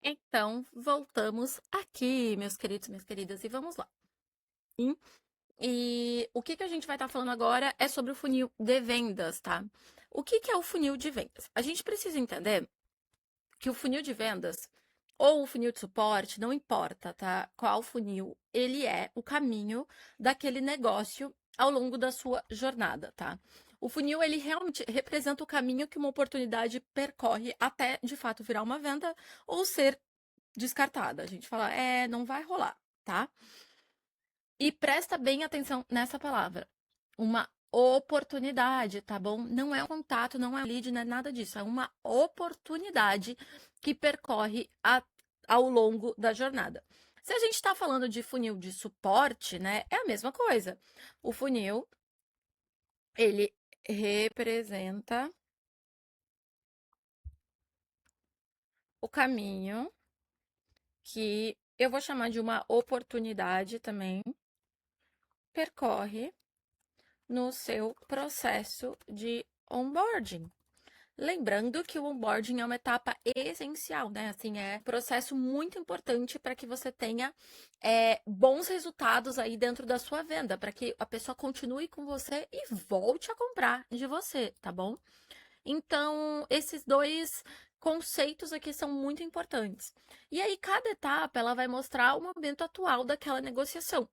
Então, voltamos aqui, meus queridos, minhas queridas, e vamos lá. E o que a gente vai estar falando agora é sobre o funil de vendas, tá? O que é o funil de vendas? A gente precisa entender que o funil de vendas ou o funil de suporte, não importa, tá? Qual funil, ele é o caminho daquele negócio ao longo da sua jornada, tá? O funil, ele realmente representa o caminho que uma oportunidade percorre até, de fato, virar uma venda ou ser descartada. A gente fala, não vai rolar, tá? E presta bem atenção nessa palavra. Uma oportunidade, tá bom? Não é um contato, não é lead, não é nada disso. É uma oportunidade que percorre ao longo da jornada. Se a gente está falando de funil de suporte, né? É a mesma coisa. O funil, ele representa o caminho que eu vou chamar de uma oportunidade também, percorre no seu processo de onboarding. Lembrando que o onboarding é uma etapa essencial, né? Assim, é um processo muito importante para que você tenha bons resultados aí dentro da sua venda, para que a pessoa continue com você e volte a comprar de você, tá bom? Então, esses dois conceitos aqui são muito importantes. E aí, cada etapa, ela vai mostrar o momento atual daquela negociação.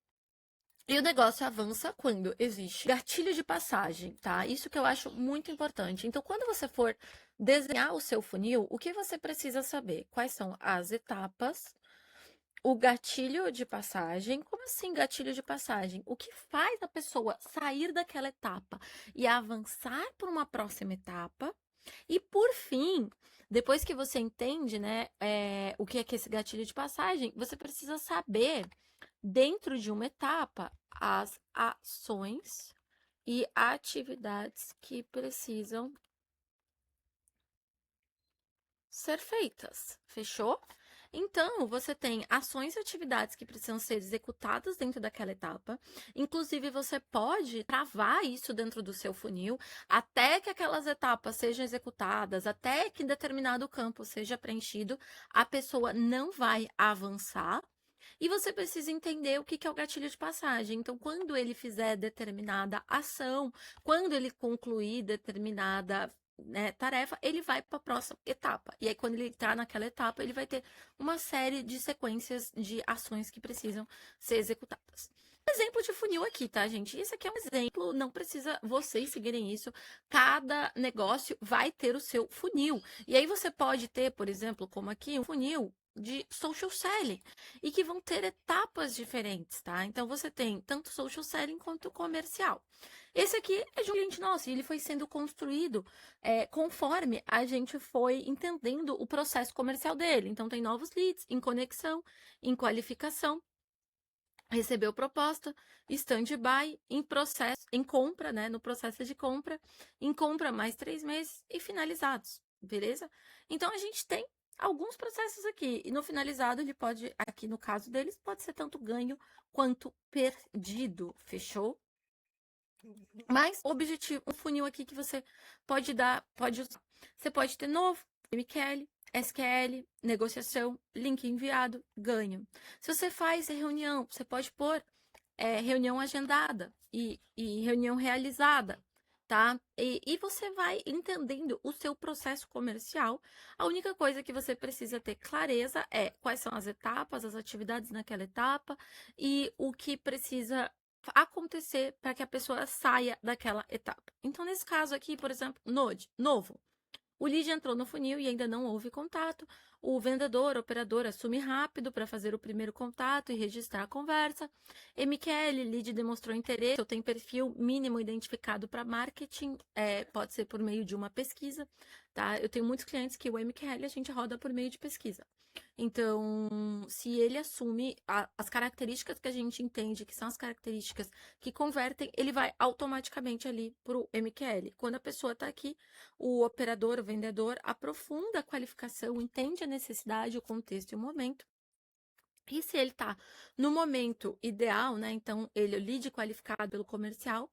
E o negócio avança quando existe gatilho de passagem, tá? Isso que eu acho muito importante. Então, quando você for desenhar o seu funil, o que você precisa saber? Quais são as etapas, o gatilho de passagem. Como assim gatilho de passagem? O que faz a pessoa sair daquela etapa e avançar para uma próxima etapa? E por fim, depois que você entende, né, o que é esse gatilho de passagem, você precisa saber, dentro de uma etapa, as ações e atividades que precisam ser feitas. Fechou? Então, você tem ações e atividades que precisam ser executadas dentro daquela etapa. Inclusive, você pode travar isso dentro do seu funil até que aquelas etapas sejam executadas, até que determinado campo seja preenchido, a pessoa não vai avançar. E você precisa entender o que é o gatilho de passagem. Então, quando ele fizer determinada ação, quando ele concluir determinada tarefa, ele vai para a próxima etapa. E aí, quando ele entrar naquela etapa, ele vai ter uma série de sequências de ações que precisam ser executadas. Exemplo de funil aqui, tá, gente? Esse aqui é um exemplo, não precisa vocês seguirem isso. Cada negócio vai ter o seu funil. E aí você pode ter, por exemplo, como aqui, um funil de social selling e que vão ter etapas diferentes, tá? Então você tem tanto social selling quanto comercial. Esse aqui é de um cliente nosso e ele foi sendo construído conforme a gente foi entendendo o processo comercial dele. Então tem novos leads em conexão, em qualificação, recebeu proposta, stand-by, em processo, em compra, né? No processo de compra, em compra mais 3 meses e finalizados, beleza? Então a gente tem alguns processos aqui. E no finalizado, ele pode, aqui no caso deles, pode ser tanto ganho quanto perdido, fechou? Mas objetivo, um funil aqui que você pode dar, pode usar. Você pode ter novo, MQL, SQL, negociação, link enviado, ganho. Se você faz reunião, você pode pôr reunião agendada e reunião realizada, tá? E você vai entendendo o seu processo comercial. A única coisa que você precisa ter clareza é quais são as etapas, as atividades naquela etapa e o que precisa acontecer para que a pessoa saia daquela etapa. Então, nesse caso aqui, por exemplo, Node, novo. O lead entrou no funil e ainda não houve contato. O vendedor, operador, assume rápido para fazer o primeiro contato e registrar a conversa. MQL, lead demonstrou interesse, eu tenho perfil mínimo identificado para marketing, pode ser por meio de uma pesquisa, tá? Eu tenho muitos clientes que o MQL a gente roda por meio de pesquisa. Então, se ele assume as características que a gente entende que são as características que convertem, ele vai automaticamente ali para o MQL. Quando a pessoa está aqui, o operador, o vendedor, aprofunda a qualificação, entende a necessidade, o contexto e o momento. E se ele está no momento ideal, né? Então, ele é o lead qualificado pelo comercial,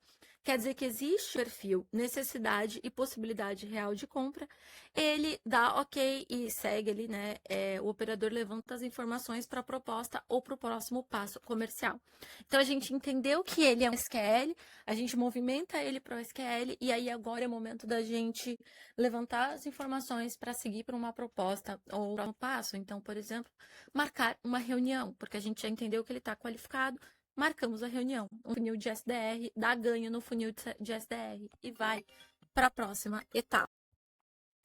quer dizer que existe perfil, necessidade e possibilidade real de compra. Ele dá ok e segue ali, né? O operador levanta as informações para a proposta ou para o próximo passo comercial. Então, a gente entendeu que ele é um SQL, a gente movimenta ele para o SQL, e aí agora é o momento da gente levantar as informações para seguir para uma proposta ou para um passo. Então, por exemplo, marcar uma reunião, porque a gente já entendeu que ele está qualificado. Marcamos a reunião, um funil de SDR, dá ganho no funil de SDR e vai para a próxima etapa.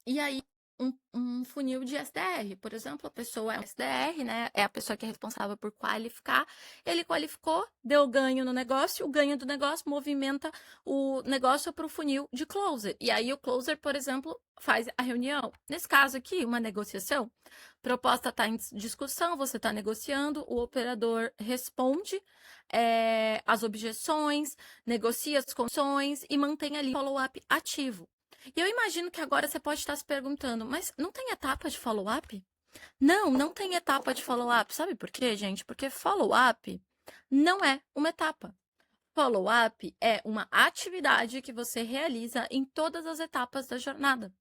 E aí, um funil de SDR, por exemplo, a pessoa é um SDR, né? É a pessoa que é responsável por qualificar. Ele qualificou, deu ganho no negócio, o ganho do negócio movimenta o negócio para o funil de closer. E aí, o closer, por exemplo, faz a reunião. Nesse caso aqui, uma negociação. Proposta está em discussão, você está negociando, o operador responde as objeções, negocia as condições e mantém ali o follow-up ativo. E eu imagino que agora você pode estar se perguntando, mas não tem etapa de follow-up? Não, não tem etapa de follow-up. Sabe por quê, gente? Porque follow-up não é uma etapa. Follow-up é uma atividade que você realiza em todas as etapas da jornada.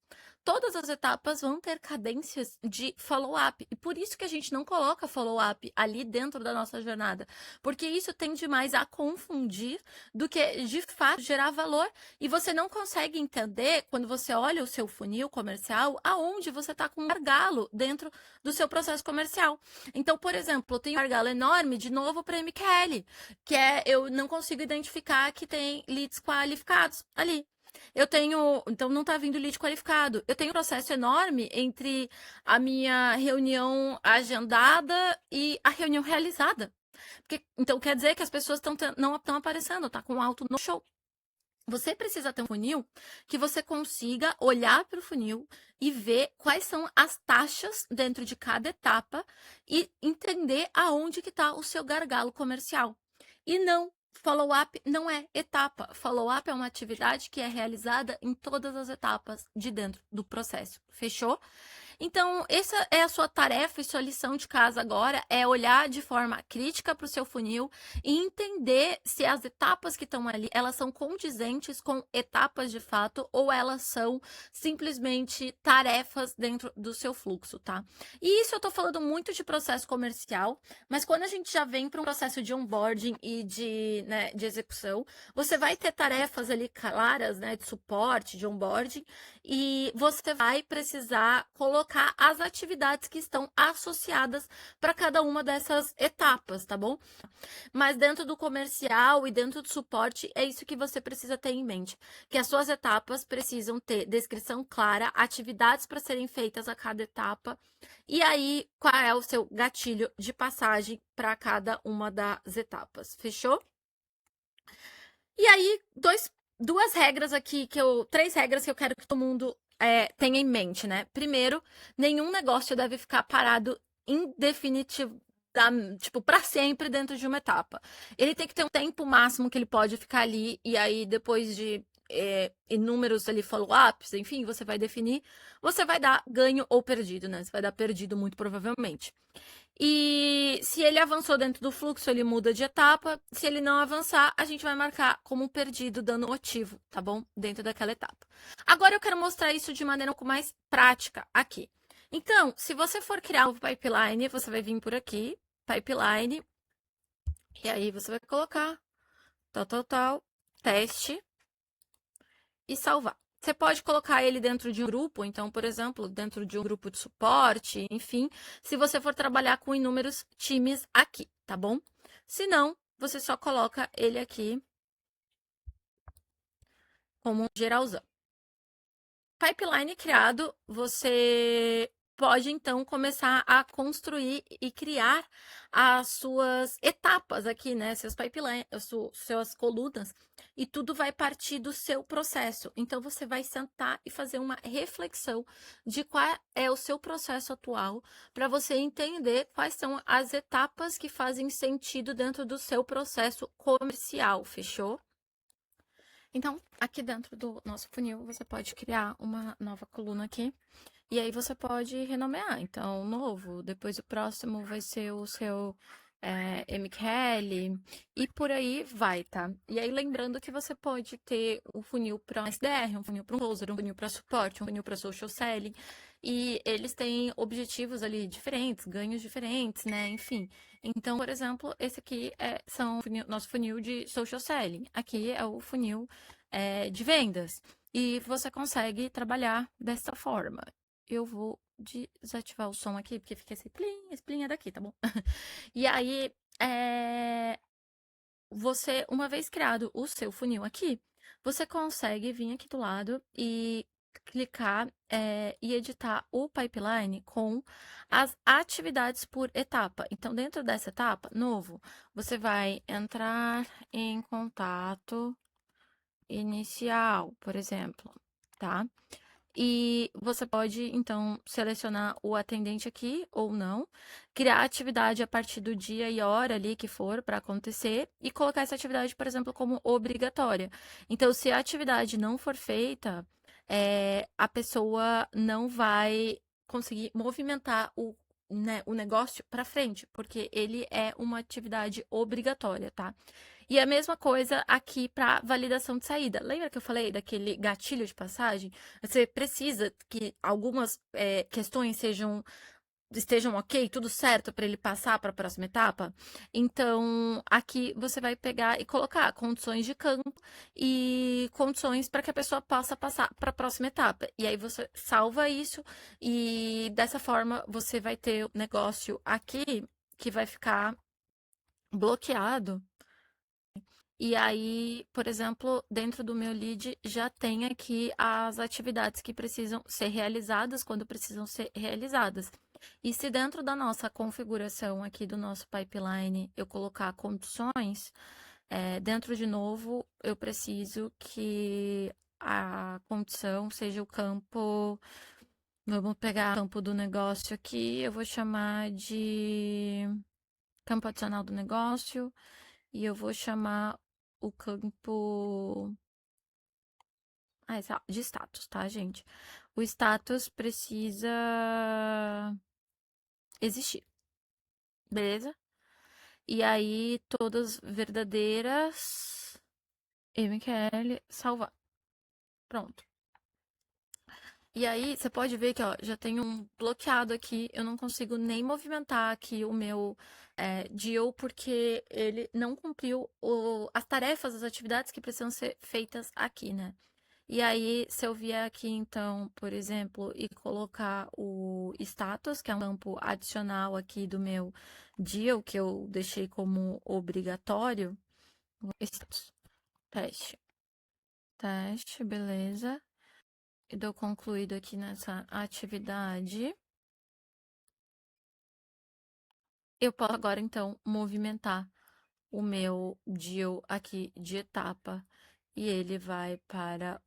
Todas as etapas vão ter cadências de follow-up. E por isso que a gente não coloca follow-up ali dentro da nossa jornada. Porque isso tende mais a confundir do que, de fato, gerar valor. E você não consegue entender, quando você olha o seu funil comercial, aonde você está com um gargalo dentro do seu processo comercial. Então, por exemplo, eu tenho um gargalo enorme, de novo, para MQL, que eu não consigo identificar que tem leads qualificados ali. Eu tenho, então não está vindo lead qualificado. Eu tenho um processo enorme entre a minha reunião agendada e a reunião realizada. Então quer dizer que as pessoas não estão aparecendo, tá com alto no show. Você precisa ter um funil que você consiga olhar para o funil e ver quais são as taxas dentro de cada etapa e entender aonde que está o seu gargalo comercial. E não, follow-up não é etapa. Follow-up é uma atividade que é realizada em todas as etapas de dentro do processo. Fechou? Então, essa é a sua tarefa e sua lição de casa agora, é olhar de forma crítica para o seu funil e entender se as etapas que estão ali, elas são condizentes com etapas de fato ou elas são simplesmente tarefas dentro do seu fluxo, tá? E isso eu tô falando muito de processo comercial, mas quando a gente já vem para um processo de onboarding e de execução, você vai ter tarefas ali claras, né, de suporte, de onboarding, e você vai precisar colocar as atividades que estão associadas para cada uma dessas etapas, tá bom? Mas dentro do comercial e dentro do suporte, é isso que você precisa ter em mente, que as suas etapas precisam ter descrição clara, atividades para serem feitas a cada etapa, e aí qual é o seu gatilho de passagem para cada uma das etapas, fechou? E aí, duas regras aqui, três regras que eu quero que todo mundo tenha em mente, né? Primeiro, nenhum negócio deve ficar parado indefinitivo, tipo, para sempre dentro de uma etapa. Ele tem que ter um tempo máximo que ele pode ficar ali, e aí depois de inúmeros ali follow-ups, enfim, você vai definir, você vai dar ganho ou perdido, né? Você vai dar perdido muito provavelmente. E se ele avançou dentro do fluxo, ele muda de etapa. Se ele não avançar, a gente vai marcar como perdido, dando motivo, tá bom? Dentro daquela etapa. Agora eu quero mostrar isso de maneira um pouco mais prática aqui. Então, se você for criar um pipeline, você vai vir por aqui, pipeline, e aí você vai colocar tal, teste e salvar. Você pode colocar ele dentro de um grupo, então, por exemplo, dentro de um grupo de suporte, enfim, se você for trabalhar com inúmeros times aqui, tá bom? Se não, você só coloca ele aqui como um geralzão. Pipeline criado, você pode então começar a construir e criar as suas etapas aqui, né? Seus pipelines, suas colunas, e tudo vai partir do seu processo. Então você vai sentar e fazer uma reflexão de qual é o seu processo atual, para você entender quais são as etapas que fazem sentido dentro do seu processo comercial, fechou? Então, aqui dentro do nosso funil, você pode criar uma nova coluna aqui. E aí você pode renomear. Então, novo, depois o próximo vai ser o seu MQL e por aí vai, tá? E aí lembrando que você pode ter um funil para SDR, um funil para um closer, um funil para suporte, um funil para social selling, e eles têm objetivos ali diferentes, ganhos diferentes, né? Enfim. Então, por exemplo, esse aqui nosso funil de social selling. Aqui é o funil de vendas. E você consegue trabalhar dessa forma. Eu vou desativar o som aqui, porque fica esse plim é daqui, tá bom? E aí, você, uma vez criado o seu funil aqui, você consegue vir aqui do lado e clicar e editar o pipeline com as atividades por etapa. Então, dentro dessa etapa, novo, você vai entrar em contato inicial, por exemplo, tá? E você pode, então, selecionar o atendente aqui ou não, criar a atividade a partir do dia e hora ali que for para acontecer e colocar essa atividade, por exemplo, como obrigatória. Então, se a atividade não for feita, a pessoa não vai conseguir movimentar o negócio para frente, porque ele é uma atividade obrigatória, tá? E a mesma coisa aqui para validação de saída. Lembra que eu falei daquele gatilho de passagem? Você precisa que algumas questões estejam ok, tudo certo para ele passar para a próxima etapa. Então, aqui você vai pegar e colocar condições de campo e condições para que a pessoa possa passar para a próxima etapa. E aí você salva isso e dessa forma você vai ter o negócio aqui que vai ficar bloqueado e aí, por exemplo, dentro do meu lead já tem aqui as atividades que precisam ser realizadas quando precisam ser realizadas. E se dentro da nossa configuração aqui do nosso pipeline eu colocar condições, dentro de novo eu preciso que a condição seja o campo. Vamos pegar o campo do negócio aqui, eu vou chamar de campo adicional do negócio. E eu vou chamar o campo de status, tá, gente? O status precisa existir, beleza? E aí, todas verdadeiras, MQL, salvar. Pronto. E aí, você pode ver que ó, já tem um bloqueado aqui. Eu não consigo nem movimentar aqui o meu deal, porque ele não cumpriu as tarefas, as atividades que precisam ser feitas aqui, né? E aí, se eu vier aqui, então, por exemplo, e colocar o status, que é um campo adicional aqui do meu deal, que eu deixei como obrigatório, status, teste, teste, beleza. E dou concluído aqui nessa atividade. Eu posso agora, então, movimentar o meu deal aqui de etapa e ele vai para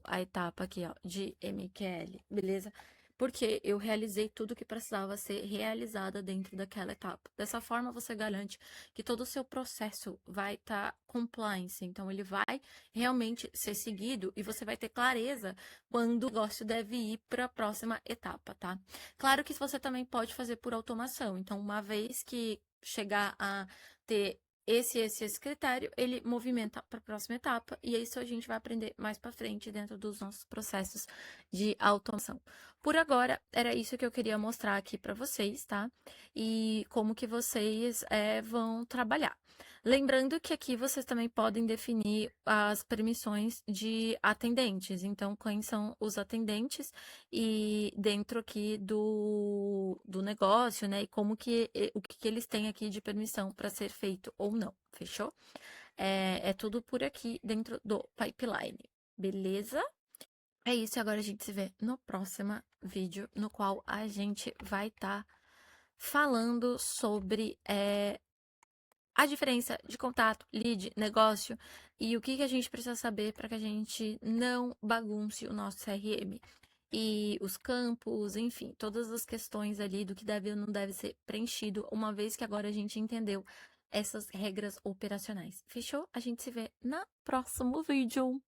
a etapa aqui, ó, de MQL, beleza? Porque eu realizei tudo que precisava ser realizada dentro daquela etapa. Dessa forma, você garante que todo o seu processo vai estar compliance. Então, ele vai realmente ser seguido e você vai ter clareza quando o negócio deve ir para a próxima etapa, tá? Claro que você também pode fazer por automação. Então, uma vez que chegar a ter esse critério, ele movimenta para a próxima etapa, e isso a gente vai aprender mais para frente dentro dos nossos processos de automação. Por agora, era isso que eu queria mostrar aqui para vocês, tá? E como que vocês vão trabalhar. Lembrando que aqui vocês também podem definir as permissões de atendentes. Então, quem são os atendentes e dentro aqui do negócio, né? E como o que eles têm aqui de permissão para ser feito ou não, fechou? É tudo por aqui dentro do pipeline, beleza? É isso, e agora a gente se vê no próximo vídeo, no qual a gente vai estar falando sobre a diferença de contato, lead, negócio e o que a gente precisa saber para que a gente não bagunce o nosso CRM. E os campos, enfim, todas as questões ali do que deve ou não deve ser preenchido, uma vez que agora a gente entendeu essas regras operacionais. Fechou? A gente se vê no próximo vídeo.